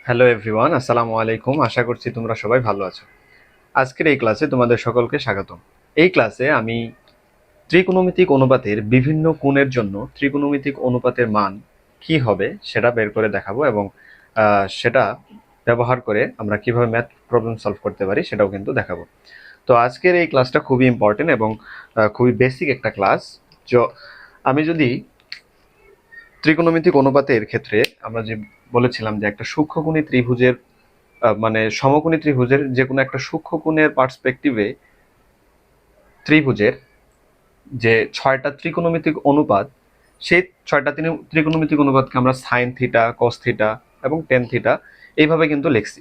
Hello everyone, আসসালামু আলাইকুম। আশা করছি তোমরা সবাই ভালো আছো। আজকের এই ক্লাসে তোমাদের সকলকে স্বাগতম। এই ক্লাসে আমি ত্রিকোণমিতিক অনুপাতের বিভিন্ন কোণের জন্য ত্রিকোণমিতিক অনুপাতের মান কি হবে সেটা বের করে দেখাবো এবং সেটা ব্যবহার করে আমরা কিভাবে ম্যাথ প্রবলেম সলভ করতে পারি সেটাও কিন্তু দেখাবো। তো আজকের এই ক্লাসটা খুবই ইম্পর্টেন্ট এবং খুবই বেসিক একটা ক্লাস। আমি যদি ত্রিকোণমিতিক অনুপাতের ক্ষেত্রে আমরা যে বলেছিলাম যে একটা সূক্ষ্মকোণী ত্রিভুজের মানে সমকোণী ত্রিভুজের যে কোনো একটা সূক্ষ্মকোণের পার্সপেক্টিভে ত্রিভুজের যে ছয়টা ত্রিকোণমিতিক অনুপাত, সেই ছয়টা ত্রিকোণমিতিক অনুপাতকে আমরা সাইন থিটা, কস থিটা এবং টেন থিটা এইভাবে কিন্তু লিখছি।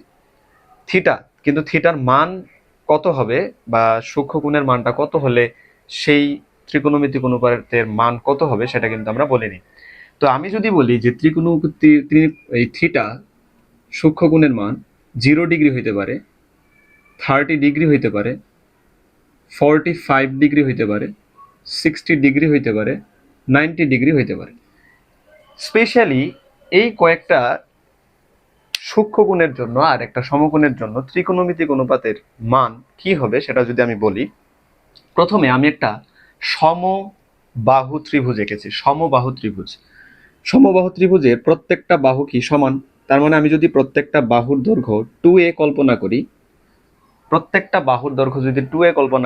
থিটা কিন্তু থিটার মান কত হবে বা সূক্ষ্মকোণের মানটা কত হলে সেই ত্রিকোণমিতিক অনুপাতের মান কত হবে সেটা কিন্তু আমরা বলিনি। তো আমি যদি বলি যে এই থিটা সূক্ষ্মকোণের মান 0 ডিগ্রি হইতে পারে, 30 ডিগ্রি হইতে পারে, 45 ডিগ্রি হইতে পারে, 60 ডিগ্রি হইতে পারে, 90 ডিগ্রি হইতে পারে। স্পেশালি এই কয়েকটা সূক্ষ্মকোণের জন্য আর একটা সমকোণের জন্য ত্রিকোণমিতিক অনুপাতের মান কি হবে সেটা যদি আমি বলি, প্রথমে আমি একটা সমবাহু ত্রিভুজ এঁকেছি। সমবাহু ত্রিভুজের প্রত্যেকটা বাহু কি সমান, তার মানে আমি যদি প্রত্যেকটা বাহুর দৈর্ঘ্য 2a কল্পনা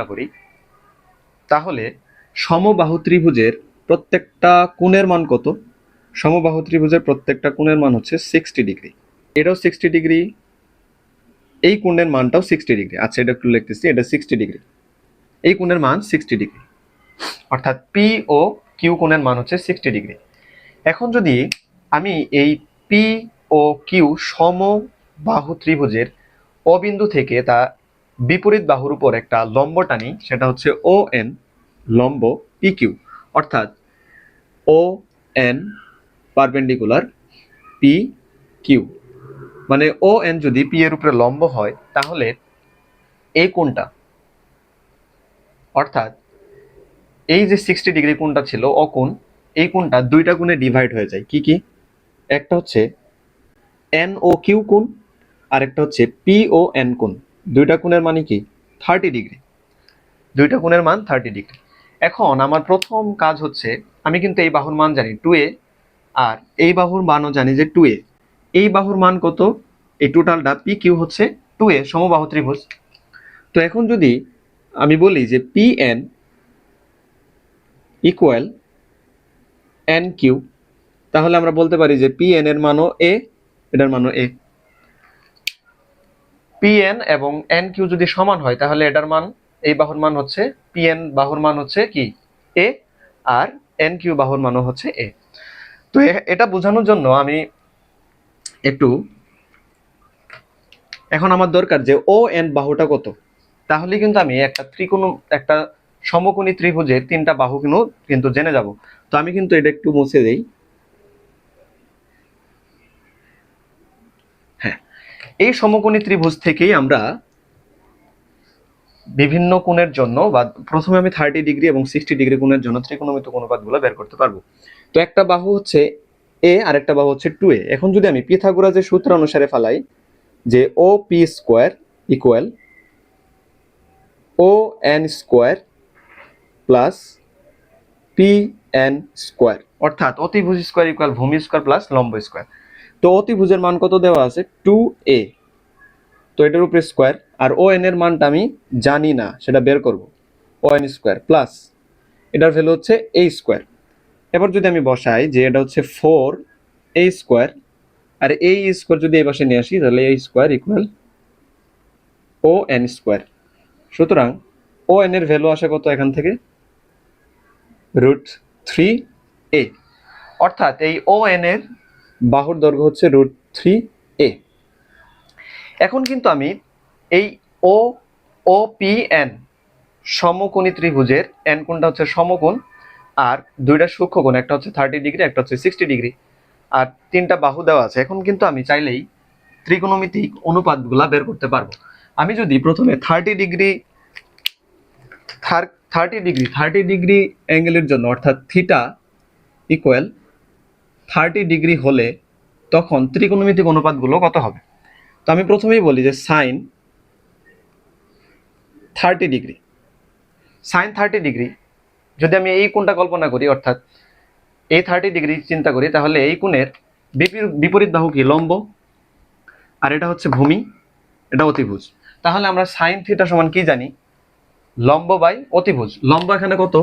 করি, তাহলে সমবাহু ত্রিভুজের প্রত্যেকটা কোণের মান কত? সমবাহু ত্রিভুজের প্রত্যেকটা কোণের মান হচ্ছে 60 ডিগ্রি। এটাও 60 ডিগ্রি, এই কোণের মানটাও 60 ডিগ্রি। আচ্ছা, এটা একটু লিখতেছি, এটা 60 ডিগ্রি, এই কোণের মান 60 ডিগ্রি, অর্থাৎ পি ও কিউ কোণের মান হচ্ছে 60 ডিগ্রি। এখন যদি আমি এই পি ও কিউ সমবাহু ত্রিভুজের ও বিন্দু থেকে তা বিপরীত বাহুর উপর একটা লম্ব টানি, সেটা হচ্ছে ও এন লম্ব পি কিউ, অর্থাৎ O N perpendicular P Q, মানে ও এন যদি পি এর উপরে লম্ব হয় তাহলে এই কোণটা, অর্থাৎ এই যে 60 ডিগ্রি কোণটা ছিল অকোণ, এই কোণটা দুইটা কোণে ডিভাইড হয়ে যায়। কি কি? একটা হচ্ছে এন ও কিউ কোণ, আর একটা হচ্ছে পি ও এন কোণ। দুইটা কোণের মানে কি? 30 ডিগ্রি। দুইটা কোণের মান 30 ডিগ্রি। এখন আমার প্রথম কাজ হচ্ছে, আমি কিন্তু এই বাহুর মান জানি 2a, আর এই বাহুর মানও জানি যে 2a। এই বাহুর মান কত? এই টোটালটা পি কিউ হচ্ছে 2a, সমবাহু ত্রিভুজ। তো এখন যদি আমি বলি যে P N equal N Q, তাহলে আমরা বলতে পারি যে পি এন এর মানও এ, এটার মানও এ। পি এন এবং এন কিউ যদি সমান হয় তাহলে এটার মান, এই বাহুর মান হচ্ছে, পি এন বাহুর মান হচ্ছে কি? এ, আর এন কিউ বাহুর মানও হচ্ছে এ। তো এটা বোঝানোর জন্য আমি একটু, এখন আমার দরকার যে ও এন বাহুটা কত, তাহলে কিন্তু আমি একটা সমকোণী ত্রিভুজের তিনটা বাহু কিন্তু জেনে যাব। তো আমি কিন্তু এটা একটু মুছে দেই। হ্যাঁ, এই সমকোণী ত্রিভুজ থেকেই আমরা বিভিন্ন কোণের জন্য, বা প্রথমে আমি 30 ডিগ্রি এবং 60 ডিগ্রি কোণের জন্য ত্রিকোণমিতিক অনুপাতগুলো বের করতে পারবো। তো একটা বাহু হচ্ছে এ আর একটা বাহু হচ্ছে 2a। এখন যদি আমি পিথাগোরাসের সূত্র অনুসারে ফেলাই যে O P square equal O N square plus P N square, অর্থাৎ অতিভুজ স্কোয়ার ইকুয়াল ভূমি স্কোয়ার প্লাস লম্ব স্কোয়ার। তো অতিভুজের মান কত দেওয়া আছে? 2a, তো এটার উপরে স্কোয়ার, আর ও এন এর মানটা আমি জানি না, সেটা বের করব। ও এন স্কোয়ার প্লাস এটার ভ্যালু হচ্ছে এ স্কোয়ার। এবার যদি আমি বসাই যে এটা হচ্ছে 4a স্কোয়ার, আর এই স্কোয়ার যদি এই পাশে নিয়ে আসি তাহলে A square equal O N square. সুতরাং ও এন এর ভ্যালু আসে কত এখান থেকে? √3a, অর্থাৎ এই ও এন এর বাহুর দৈর্ঘ্য হচ্ছে √3a। এখন কিন্তু আমি এই ও ও পি এন সমকোণী ত্রিভুজের এন কোণটা হচ্ছে সমকোণ, আর দুইটা সূক্ষ্মকোণ, একটা হচ্ছে 30 ডিগ্রি, একটা হচ্ছে 60 ডিগ্রি, আর তিনটা বাহু দেওয়া আছে। এখন কিন্তু আমি চাইলেই ত্রিকোণমিতিক অনুপাতগুলা বের করতে পারবো। আমি যদি প্রথমে 30 ডিগ্রি অ্যাঙ্গেলের জন্য, অর্থাৎ থিটা ইকুয়াল 30 ডিগ্রি হলে তখন ত্রিকোণমিতিক অনুপাতগুলো কত হবে? তো আমি প্রথমেই বলি যে সাইন 30 ডিগ্রি, সাইন 30 ডিগ্রি যদি আমি এই কোণটা কল্পনা করি, অর্থাৎ এই 30 ডিগ্রি চিন্তা করি, তাহলে এই কোণের বিপরীত বাহু কি? লম্ব। আর এটা হচ্ছে ভূমি, এটা অতিভুজ। তাহলে আমরা সাইন থিটা সমান কি জানি? লম্ব বাই অতিভুজ। লম্ব এখানে কত?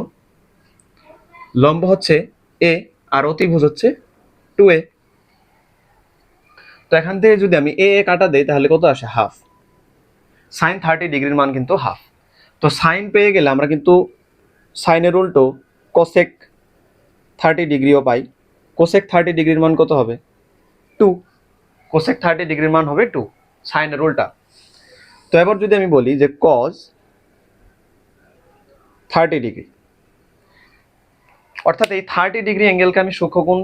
লম্ব হচ্ছে এ, আর অতিভুজ হচ্ছে 2a। তো এখান থেকে যদি আমি এ কাটা দেই তাহলে কত আসে? হাফ। সাইন 30 ডিগ্রির মান কিন্তু হাফ। তো সাইন পেয়ে গেলে আমরা কিন্তু সাইনের উল্টো কোসেক 30 ডিগ্রিও পাই। কোসেক 30 ডিগ্রির মান কত হবে? 2। কোসেক 30 ডিগ্রির মান হবে 2, সাইনের উল্টা। তো এবার যদি আমি বলি যে কজ 30 ডিগ্রি, অর্থাৎ এই 30 ডিগ্রি অ্যাঙ্গেলকে আমি সূক্ষ্মকোণ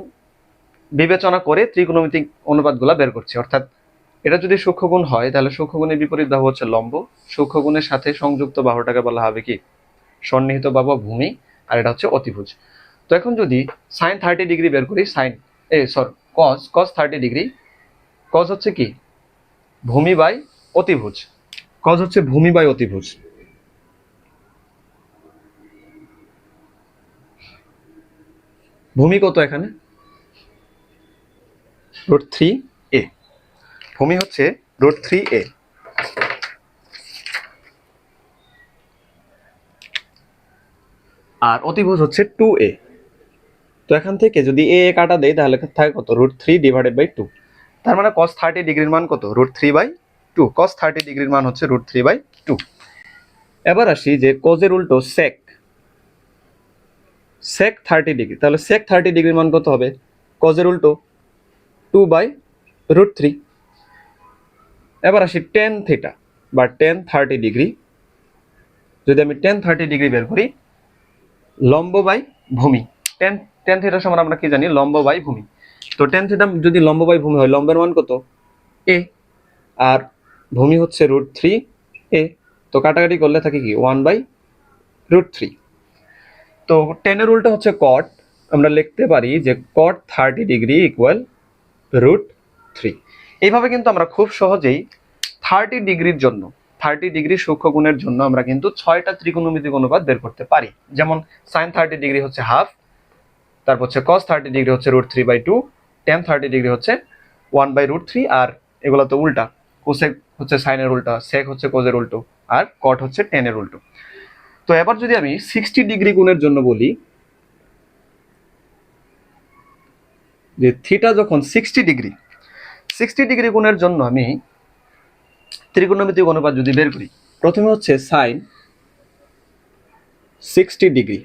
বিবেচনা করে ত্রিকোণমিতিক অনুপাতগুলো বের করছি। অর্থাৎ এটা যদি সূক্ষ্মকোণ হয় তাহলে সূক্ষ্মকোণের বিপরীত বাহু হচ্ছে লম্ব, সূক্ষ্মকোণের সাথে সংযুক্ত বাহুটাকে বলা হবে কি? সন্নিহিত বাহু, ভূমি। আর এটা হচ্ছে অতিভুজ। তো এখন যদি সাইন 30 ডিগ্রি বের করি, কজ 30 ডিগ্রি, কজ হচ্ছে কি? ভূমি বাই অতিভুজ। কজ হচ্ছে ভূমি বাই অতিভুজ। ভূমি কত এখানে? √3a। ভূমি হচ্ছে √3a। আর অতিভুজ হচ্ছে 2a। তো এখান থেকে যদি এ কাটা দেয় তাহলে থাকে কত? √3/2। তার মানে cos 30 ডিগ্রির মান কত? √3/2। cos 30 ডিগ্রির মান হচ্ছে √3/2। এবার আসি যে কোজের উল্টো সেক 30 ডিগ্রি, তাহলে সেক 30 ডিগ্রির মান কত হবে? কোজের উল্টো 2/√3। এবার আসি টেন থিটা বা টেন 30 ডিগ্রি। যদি আমি টেন 30 ডিগ্রি বের করি, লম্ব বাই ভূমি। টেন টেন থিটা সমান আমরা কি জানি? লম্ব বাই ভূমি। তো টেন থিটা যদি লম্ব বাই ভূমি হয়, লম্বের মান কত? এ, আর ভূমি হচ্ছে √3a। তো কাটাকাটি করলে থাকে কি? 1/√3। তো টেনের উল্টো হচ্ছে কট। আমরা লিখতে পারি যে কট 30 ডিগ্রি ইকুয়াল √3। এইভাবে কিন্তু আমরা খুব সহজেই 30 ডিগ্রির জন্য, 30 ডিগ্রি সূক্ষ্মকোণের জন্য আমরা কিন্তু 6টা ত্রিকোণমিতিক অনুপাত বের করতে পারি। যেমন সাইন 30 ডিগ্রি হচ্ছে হাফ, তারপর হচ্ছে cos 30 ডিগ্রি হচ্ছে √3/2, tan 30 ডিগ্রি হচ্ছে 1/√3। আর এগুলো তো উল্টা, কোসেক হচ্ছে সাইনের উল্টা, সেক হচ্ছে কোজের উল্টো, আর কট হচ্ছে টেনের উল্টো। তো এবার যদি আমি 60 ডিগ্রি কোণের জন্য বলি যে থিটা যখন 60 ডিগ্রি কোণের জন্য আমি ত্রিকোণমিতিক অনুপাত যদি বের করি, প্রথমে হচ্ছে সাইন 60 ডিগ্রি।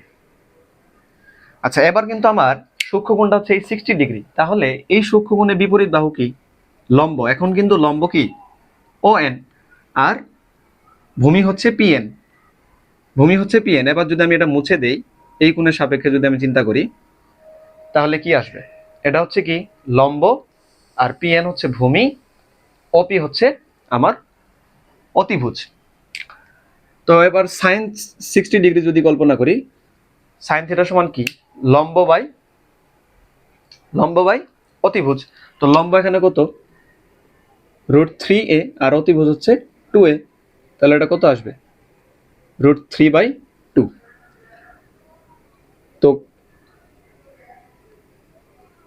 আচ্ছা, এবার কিন্তু আমার সূক্ষ্মকোণটা হচ্ছে এই 60 ডিগ্রি, তাহলে এই সূক্ষ্মকোণের বিপরীত বাহু কি? লম্ব। এখন কিন্তু লম্ব কি? ON। আর ভূমি হচ্ছে PN। ভূমি হচ্ছে PN। এবার যদি আমি এটা মুছে দেই, এই কোণের সাপেক্ষে যদি আমি চিন্তা করি, তাহলে কি আসবে? এটা হচ্ছে কি? লম্ব, আর PN হচ্ছে ভূমি, OP হচ্ছে আমার অতিভুজ। তো এবার সাইন 60 ডিগ্রি যদি কল্পনা করি, সাইন থিটা সমান কি? লম্ব বাই অতিভুজ। তো লম্ব এখানে কত? √3a, আর অতিভুজ হচ্ছে 2a। তাহলে এটা কত আসবে? √3/2। তো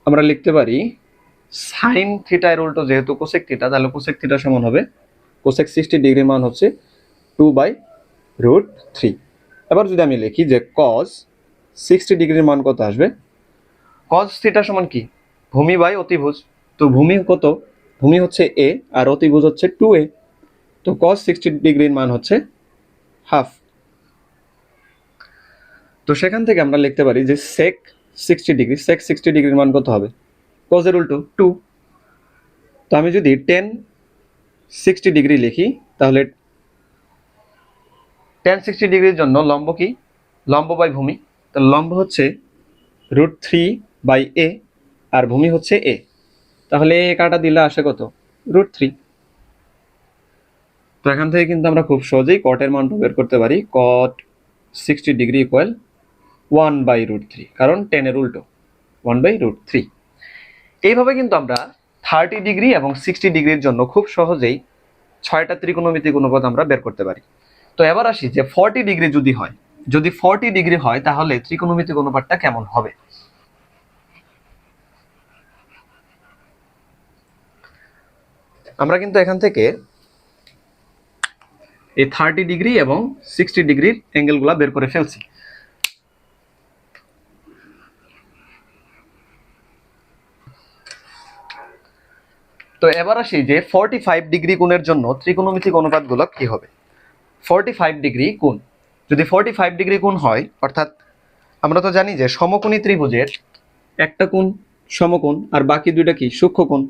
আমরা লিখতে পারি সাইন থিটা এর উল্টো যেহেতু কোসেক থিটা, তাহলে কোসেক থিটা সমান হবে, কোসেক 60 ডিগ্রির মান হচ্ছে 2/√3। এবার যদি আমি লিখি যে cos 60 ডিগ্রির মান কত আসবে? cos থিটা সমান কি? ভূমি বাই অতিভুজ। তো ভূমি কত? ভূমি হচ্ছে a, আর অতিভুজ হচ্ছে 2a। তো cos 60 ডিগ্রির মান হচ্ছে হাফ। তো সেখান থেকে আমরা লিখতে পারি যে sec 60 ডিগ্রির মান কত হবে? cos এর উল্টো 2। তো আমি যদি tan 60 ডিগ্রি লিখি, তাহলে tan 60 ডিগ্রির জন্য লম্ব কি? লম্ব বাই ভূমি। তো লম্ব হচ্ছে √3/a, আর ভূমি হচ্ছে a। তাহলে এ কাটা দিলে আসে কত? √3। তো এখান থেকে কিন্তু আমরা খুব সহজেই কটের মানটা বের করতে পারি। cot 60 ডিগ্রি ইকুয়াল 1/√3, কারণ টেনের উল্টো 1/√3। এইভাবে কিন্তু আমরা 30 ডিগ্রি এবং 60 ডিগ্রির জন্য খুব সহজেই 6টা ত্রিকোণমিতিক অনুপাত আমরা বের করতে পারি। তো এবার আসি যে 40 ডিগ্রি যদি হয়, যদি 40 ডিগ্রি হয় তাহলে ত্রিকোণমিতিক অনুপাতটা কেমন হবে। আমরা কিন্তু এখান থেকে এই 30 ডিগ্রি এবং 60 ডিগ্রির অ্যাঙ্গেলগুলো বের করে ফেলছি। তো এবার আসি যে 45 ডিগ্রি কোণের জন্য ত্রিকোণমিতিক অনুপাতগুলো কি হবে। 45 ডিগ্রি কোণ, যদি 45 ডিগ্রি কোণ হয়, অর্থাৎ আমরা তো জানি যে সমকোণী ত্রিভুজের একটা কোণ সমকোণ আর বাকি দুইটা কি সূক্ষ্মকোণ।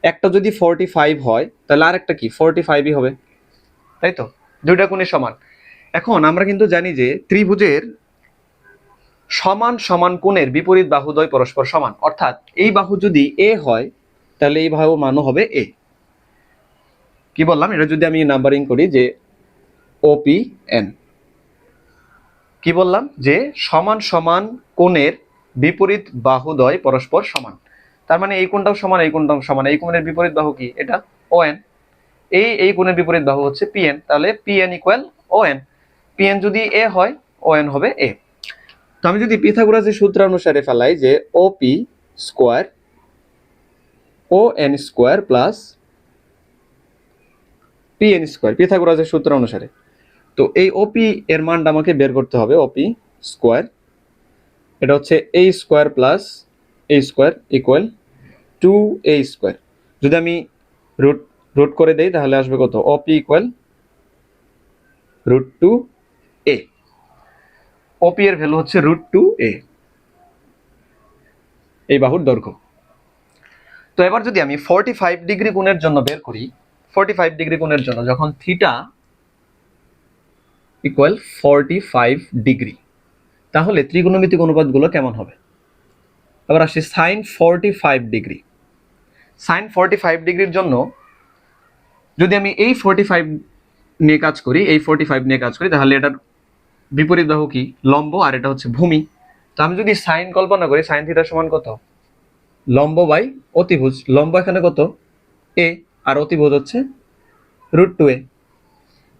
একটা যদি 45 হয় তাহলে আরেকটা কি 45ই হবে, তাই তো, দুইটা কোণই সমান। এখন আমরা কিন্তু জানি যে ত্রিভুজের সমান সমান কোণের বিপরীত বাহুদ্বয় পরস্পর সমান, অর্থাৎ এই বাহু যদি এ হয় তাহলে এই বাহু মানও হবে এ। কি বললাম, এটা যদি আমি নাম্বারিং করি যে ওপি এন, কি বললাম যে সমান সমান কোণের বিপরীত বাহুদ্বয় পরস্পর সমান, তার মানে এই কোণটাও সমান এই কোণটাও সমান। এই কোণের বিপরীত বাহু কি, এটা ও এন। এই কোণের বিপরীত বাহু হচ্ছে পি এন, তাহলে P N equal O N. P N যদি এ হয় ও এন হবে এ। তো আমি যদি পিথাগোরাসের সূত্র অনুসারে ফেলাই যে O P square O N square plus P N square, পিথাগোরাসের সূত্র অনুসারে, তো এই ওপি এর মানটা আমাকে বের করতে হবে। ওপি স্কোয়ার, এটা হচ্ছে এ স্কোয়ার প্লাস এ স্কোয়ার ইকুয়াল 2a স্কোয়ার। যদি আমি রুট রুট করে দেই তাহলে আসবে কত, ওপি ইকুয়াল √2a। ওপি এর ভ্যালু হচ্ছে √2a, এই বাহুর দৈর্ঘ্য। তো এবার যদি আমি 45 ডিগ্রি কোণের জন্য বের করি, 45 ডিগ্রি কোণের জন্য যখন থিটা ইকুয়াল 45 ডিগ্রি, তাহলে ত্রিকোণমিতিক অনুপাতগুলো কেমন হবে। এবার আসি সাইন 45 ডিগ্রি। সাইন 45 ডিগ্রির জন্য যদি আমি এই 45 নিয়ে কাজ করি, এই 45 নিয়ে কাজ করি, তাহলে এটার বিপরীত বাহু কি, লম্ব, আর এটা হচ্ছে ভূমি। তো আমি যদি সাইন কল্পনা করি, সাইন থিটা সমান কত, লম্ব বাই অতিভুজ। লম্ব এখানে কত, এ, আর অতিভুজ হচ্ছে √2a।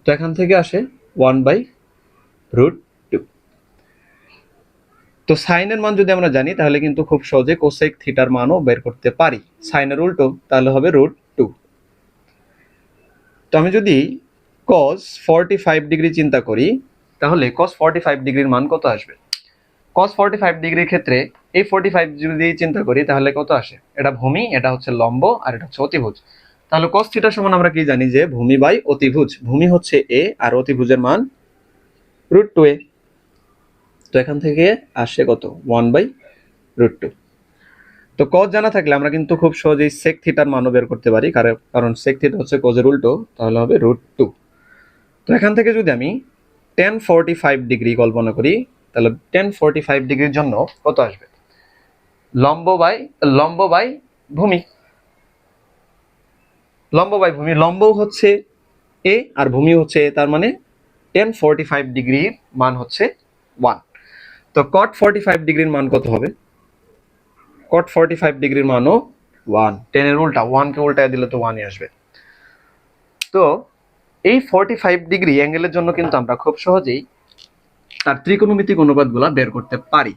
তো এখান থেকে আসে 1/√2। তো সাইনের মান যদি আমরা জানি তাহলে কিন্তু খুব সহজে কোসেক থিটার মানও বের করতে পারি। সাইনের উল্টো তাহলে হবে √2। তো আমি যদি cos 45 ডিগ্রি চিন্তা করি তাহলে cos 45 ডিগ্রির মান কত আসবে। cos 45 ডিগ্রির ক্ষেত্রে এই 45 যদি চিন্তা করি তাহলে কত আসে, এটা ভূমি, এটা হচ্ছে লম্ব, আর এটা হচ্ছে অতিভুজ। তাহলে cos থিটা সমান আমরা কি জানি যে ভূমি বাই অতিভুজ। ভূমি হচ্ছে a আর অতিভুজের মান √2a। তো এখান থেকে আসে কত, 1/√2। তো cos জানা থাকলে আমরা কিন্তু খুব সহজেই sec থিটার মানও বের করতে পারি, কারণ sec থিটা হচ্ছে cos এর উল্টো, তাহলে হবে √2। তো এখান থেকে যদি আমি tan 45 ডিগ্রি কল্পনা করি তাহলে tan 45 ডিগ্রির জন্য কত আসবে, লম্ব বাই ভূমি। লম্ব হচ্ছে a আর ভূমি হচ্ছে a, তার মানে tan 45 ডিগ্রির মান হচ্ছে 1। তো cot 45 ডিগ্রির মান কত হবে, cot 45 ডিগ্রির মানও 1। tan এর উল্টা, 1 কে উল্টায় দিলে তো 1ই আসবে। তো এই 45 ডিগ্রি অ্যাঙ্গেলের জন্য কিন্তু আমরা খুব সহজেই তার ত্রিকোণমিতিক অনুপাতগুলো বের করতে পারি।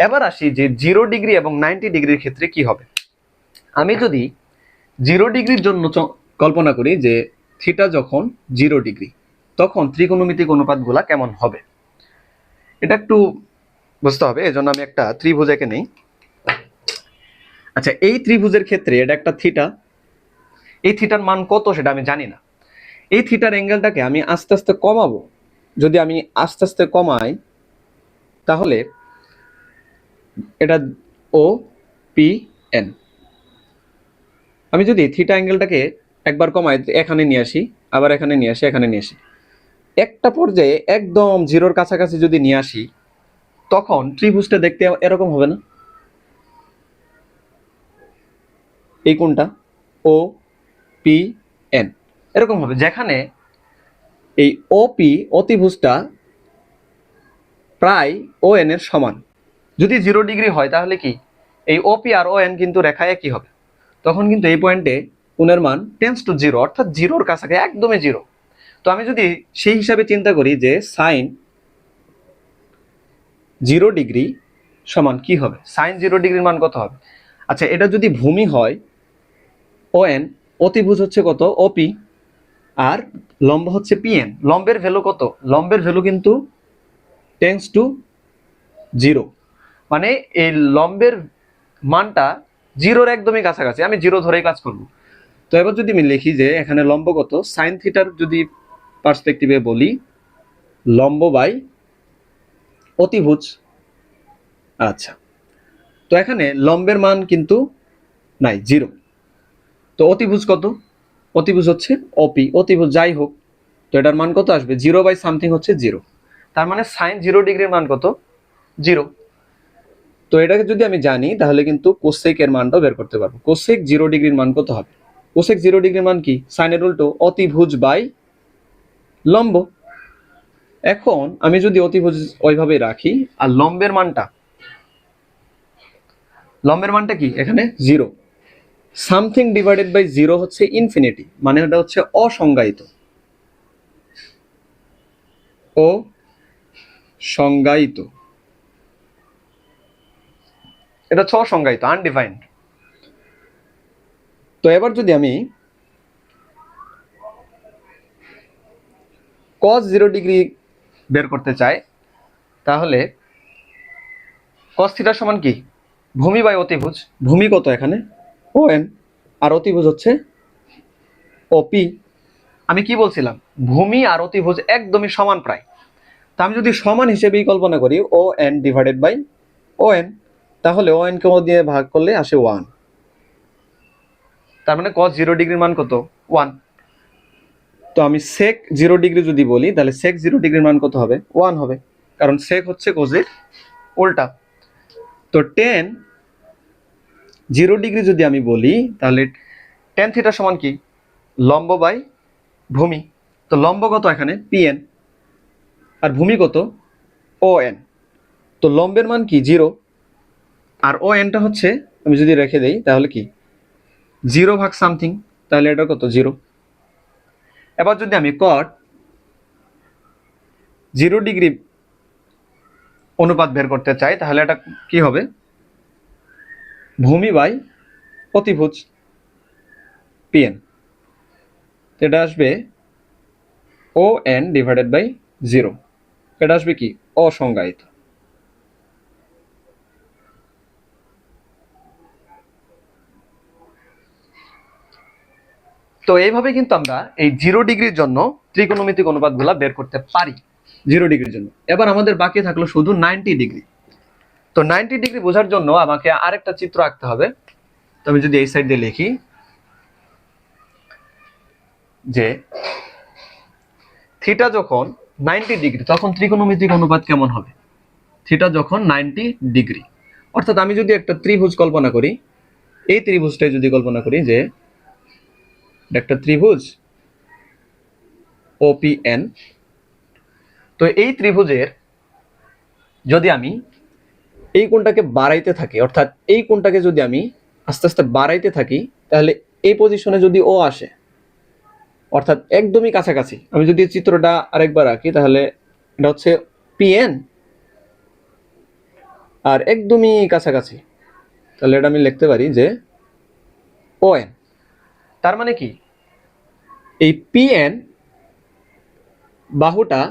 এবার আসি যে 0 ডিগ্রি এবং 90 ডিগ্রির ক্ষেত্রে কি হবে। আমি যদি 0 ডিগ্রির জন্য কল্পনা করি যে থিটা যখন 0 ডিগ্রি, তখন ত্রিকোণমিতিক অনুপাতগুলা কেমন হবে, এটা একটু বুঝতে হবে। এজন্য আমি একটা ত্রিভুজ এঁকে নেই। আচ্ছা, এই ত্রিভুজের ক্ষেত্রে এটা একটা থিটা, এই থিটার মান কত সেটা আমি জানি না। এই থিটার অ্যাঙ্গেলটাকে আমি আস্তে আস্তে কমাবো। যদি আমি আস্তে আস্তে কমাই তাহলে এটা ও পি এন। আমি যদি থিটা অ্যাঙ্গেলটাকে একবার কমাই, এখানে নিয়ে আসি, আবার এখানে নিয়ে আসি, এখানে নিয়ে আসি, একটা পর্যায়ে একদম জিরোর কাছাকাছি যদি নিয়ে আসি, তখন ত্রিভুজটা দেখতে এরকম হবে না। এই কোণটা ও পি এন এরকম হবে, যেখানে এই ও পি অতিভুজটা প্রায় ও এন এর সমান। যদি 0 ডিগ্রি হয় তাহলে কি এই ওপি আর ও এন কিন্তু রেখা একই হবে। তখন কিন্তু এই পয়েন্টে কোণের মান টেন্স টু জিরো, অর্থাৎ জিরোর কাছাকাছি, একদমই জিরো। তো আমি যদি সেই হিসাবে চিন্তা করি যে সাইন 0 ডিগ্রি সমান কি হবে, সাইন 0 ডিগ্রির মান কত হবে? আচ্ছা, এটা যদি ভূমি হয় ও এন, অতিভুজ হচ্ছে কত ওপি, আর লম্ব হচ্ছে পিএন। লম্বের ভ্যালু কত? লম্বের ভ্যালু কিন্তু টেন্স টু জিরো, মানে এই লম্বের মানটা জিরোর একদমই কাছাকাছি, আমি জিরো ধরেই কাজ করব। তো এবার যদি আমি লিখি যে এখানে লম্ব কত, সাইন থিটার যদি পার্সপেক্টিভে বলি, লম্ব বাই অতিভুজ। আচ্ছা, তো এখানে লম্বের মান কিন্তু নাই, জিরো। তো অতিভুজ কত? অতিভুজ হচ্ছে অপি, অতিভুজ যাই হোক, তো এটার মান কত আসবে? জিরো বাই সামথিং হচ্ছে জিরো। তার মানে সাইন 0 ডিগ্রির মান কত? জিরো। তো এটাকে যদি আমি জানি তাহলে কিন্তু কোসেক এর মানটাও বের করতে পারবো। কোসেক 0 ডিগ্রির মান কত হবে? কোসেক 0 ডিগ্রির মান কি? সাইনের উল্টো, অতিভুজ বাই লম্ব। এখন আমি যদি অতিভুজ ওইভাবে রাখি, আর লম্বের মানটা কি এখানে? Zero. Something divided by zero হচ্ছে ইনফিনিটি, মানে এটা হচ্ছে অসংজ্ঞায়িত। অসংজ্ঞায়িত, এটা হচ্ছে অসংজ্ঞায়িত, আনডিফাইন্ড। তো এবার যদি আমি cos 0 ডিগ্রি বের করতে চাই, তাহলে cos থিটা সমান কি? ভূমি বাই অতিভুজ। ভূমি কত এখানে? ও এন, আর অতিভুজ হচ্ছে ওপি। আমি কি বলছিলাম? ভূমি আর অতিভুজ একদমই সমান প্রায়। তা আমি যদি সমান হিসেবেই কল্পনা করি O N divided by O N, তাহলে ও এন কে ও দিয়ে ভাগ করলে আসে 1। তার মানে cos 0 ডিগ্রির মান কত? 1। তো আমি sec 0 ডিগ্রি যদি বলি, তাহলে sec 0 ডিগ্রির মান কত হবে? 1 হবে, কারণ sec হচ্ছে cos-এর উল্টা। তো tan 0 ডিগ্রি যদি আমি বলি, তাহলে tan থিটা সমান কি? লম্ব বাই ভূমি। তো লম্ব কত এখানে? পিএন, আর ভূমি কত? O N. তো লম্বের মান কি? জিরো, আর ও এনটা হচ্ছে, আমি যদি রেখে দেই তাহলে কি? 0 ভাগ সামথিং, তাহলে এটা কত? জিরো। এবার যদি আমি cot 0 ডিগ্রি অনুপাত বের করতে চাই, তাহলে এটা কি হবে? ভূমি বাই অতিভুজ পিএন, এটা আসবে O N divided by zero. এটা আসবে কি? অসংজ্ঞায়িত। তো এইভাবে কিন্তু আমরা এই 0 ডিগ্রির জন্য ত্রিকোণমিতিক অনুপাতগুলো বের করতে পারি 0 ডিগ্রির জন্য। এবার আমাদের বাকি থাকলো শুধু 90 ডিগ্রি। তো 90 ডিগ্রি বোঝার জন্য আমাকে আরেকটা চিত্র আঁকতে হবে। তো আমি যদি এই সাইড দিয়ে লিখি যে থিটা যখন 90 ডিগ্রি, তখন ত্রিকোণমিতিক অনুপাত কেমন হবে? থিটা যখন 90 ডিগ্রি, অর্থাৎ আমি যদি একটা ত্রিভুজ কল্পনা করি, এই ত্রিভুজটাই যদি কল্পনা করি যে একটা ত্রিভুজ ওপিএন, তো এই ত্রিভুজের যদি আমি এই কোণটাকে বাড়াইতে থাকি, অর্থাৎ এই কোণটাকে যদি আমি আস্তে আস্তে বাড়াইতে থাকি, তাহলে এই পজিশনে যদি ও আসে, অর্থাৎ একদমই কাছাকাছি, আমি যদি চিত্রটা আরেকবার আঁকি, তাহলে এটা হচ্ছে পিএন আর একদমই কাছাকাছি, তাহলে এটা আমি লিখতে পারি যে ও এন। তার মানে কি? এই পিএন বাহুটা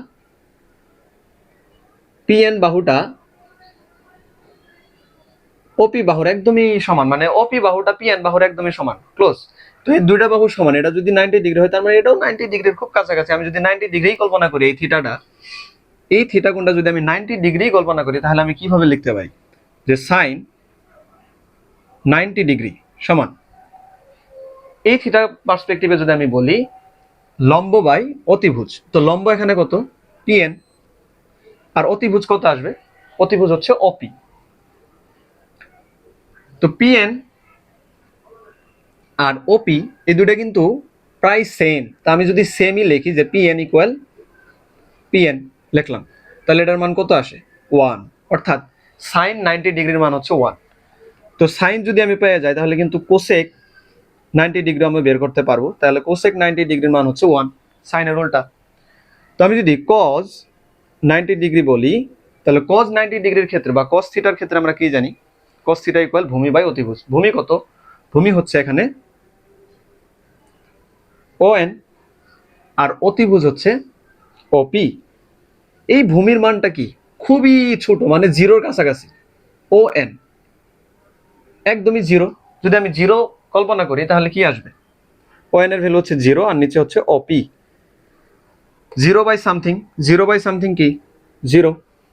ওপি বাহুর একদমই সমান, মানে ওপি বাহুটা পিএন বাহুর একদমই সমান, ক্লোজ। তো এই দুইটা বাহু সমান, এটা যদি 90 ডিগ্রি হয়, তার মানে এটাও 90 ডিগ্রির খুব কাছাকাছি। আমি যদি 90 ডিগ্রি কল্পনা করি, এই থিটা কোণটা যদি আমি 90 ডিগ্রি কল্পনা করি, তাহলে আমি কিভাবে লিখতে পারি যে সাইন 90 ডিগ্রি সমান, এই থিটা পার্সপেক্টিভে যদি আমি বলি, লম্ব বাই অতিভুজ। তো লম্ব এখানে কত? পিএন, আর অতিভুজ কত আসবে? অতিভুজ হচ্ছে ওপি। তো পিএন আর ওপি এই দুটো কিন্তু প্রায় সেম। তা আমি যদি সেমই লিখি যে পিএন ইকুয়াল পিএন লিখলাম, তাহলে এটার মান কত আসে? 1, অর্থাৎ সাইন 90 ডিগ্রির মান হচ্ছে 1। তো সাইন যদি আমি পেয়ে যাই, তাহলে কিন্তু কোসেক 90 ডিগ্রি আমরা বের করতে পারবো, তাহলে কোসেক 90 ডিগ্রির মান হচ্ছে 1, সাইনের উল্টা। তো আমি যদি কজ 90 ডিগ্রি বলি, তাহলে কজ 90 ডিগ্রির ক্ষেত্রে বা কস থিটার ক্ষেত্রে আমরা কি জানি, কস থিটা ইকুয়াল ভূমি বাই অতিভুজ। ভূমি কত? ভূমি হচ্ছে এখানে ON আর অতিভুজ হচ্ছে OP। এই ভূমির মানটা কি খুবই ছোট, মানে জিরোর কাছাকাছি, ON একদমই জিরো। যদি আমি জিরো কল্পনা করি তাহলে কি আসবে? ON এর ভ্যালু হচ্ছে জিরো আর নিচে হচ্ছে OP। Zero by something, zero by something কি জিরো,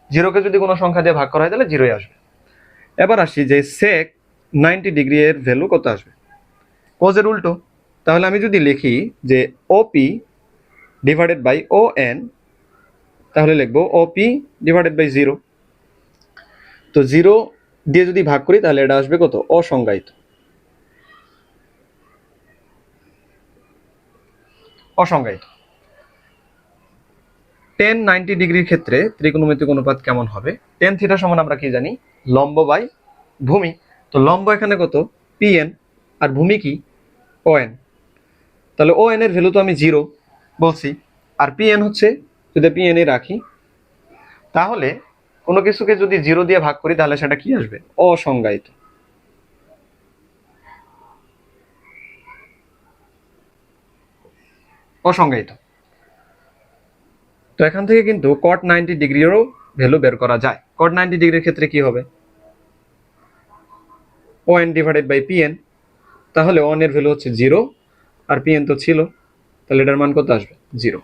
জিরোকে যদি কোনো সংখ্যা দিয়ে ভাগ করা হয় তাহলে জিরোই আসবে। এবার আসি যে সেক 90 ডিগ্রি এর ভ্যালু কত আসবে, কজের উল্টো। তাহলে আমি যদি লিখি যে ওপি ডিভাইডেড বাই ON, তাহলে লিখবো OP ডিভাইডেড বাই জিরো। তো জিরো দিয়ে যদি ভাগ করি তাহলে এটা আসবে কত? অসংজ্ঞায়িত। অসংজ্ঞায়িত। টেন 90 ডিগ্রির ক্ষেত্রে ত্রিকোণমিতিক অনুপাত কেমন হবে? টেন থিটা সমান আমরা কি জানি, লম্ব বাই ভূমি। তো লম্ব এখানে কত? PN, আর ভূমি কি? ON। তাহলে ON এর ভ্যালু তো আমি জিরো বলছি, আর PN হচ্ছে, যদি PN এ রাখি তাহলে কোনো কিছুকে যদি জিরো দিয়ে ভাগ করি তাহলে সেটা কি আসবে? অসংজ্ঞায়িত। অসংজ্ঞায়িত। তো এখান থেকে কিন্তু কট 90 ডিগ্রিরও ভ্যালু বের করা যায়। কট 90 ডিগ্রির ক্ষেত্রে কি হবে? ON divided by PN। তাহলে ON এর ভ্যালু হচ্ছে জিরো আর PN তো ছিল, তাহলে এটার মান কত আসবে? জিরো।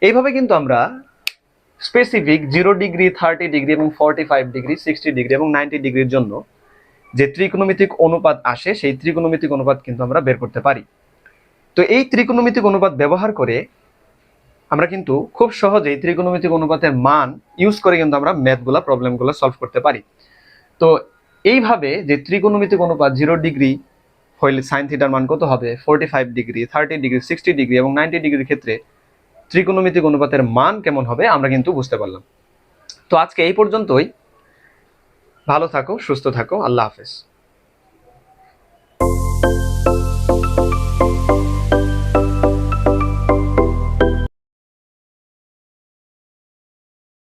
এইভাবে কিন্তু আমরা স্পেসিফিক 0 ডিগ্রি, 30 ডিগ্রি এবং 45 ডিগ্রি, 60 ডিগ্রি এবং 90 ডিগ্রির জন্য যে ত্রিকোণমিতিক অনুপাত আসে সেই ত্রিকোণমিতিক অনুপাত কিন্তু আমরা বের করতে পারি। তো এই ত্রিকোণমিতিক অনুপাত ব্যবহার করে আমরা কিন্তু খুব সহজেই ত্রিকোণমিতিক অনুপাতের মান ইউজ করে কিন্তু আমরা ম্যাথগুলা, প্রবলেমগুলো সলভ করতে পারি। তো এইভাবে যে ত্রিকোণমিতিক অনুপাত 0 ডিগ্রি হইলে সাইন থিটার মান কত হবে, 45 ডিগ্রি, 30 ডিগ্রি, 60 ডিগ্রি এবং 90 ডিগ্রির ক্ষেত্রে ত্রিকোণমিতিক অনুপাতের মান কেমন হবে আমরা কিন্তু বুঝতে পারলাম। তো আজকে এই পর্যন্তই। ভালো থাকো, সুস্থ থাকো, আল্লাহ হাফেজ।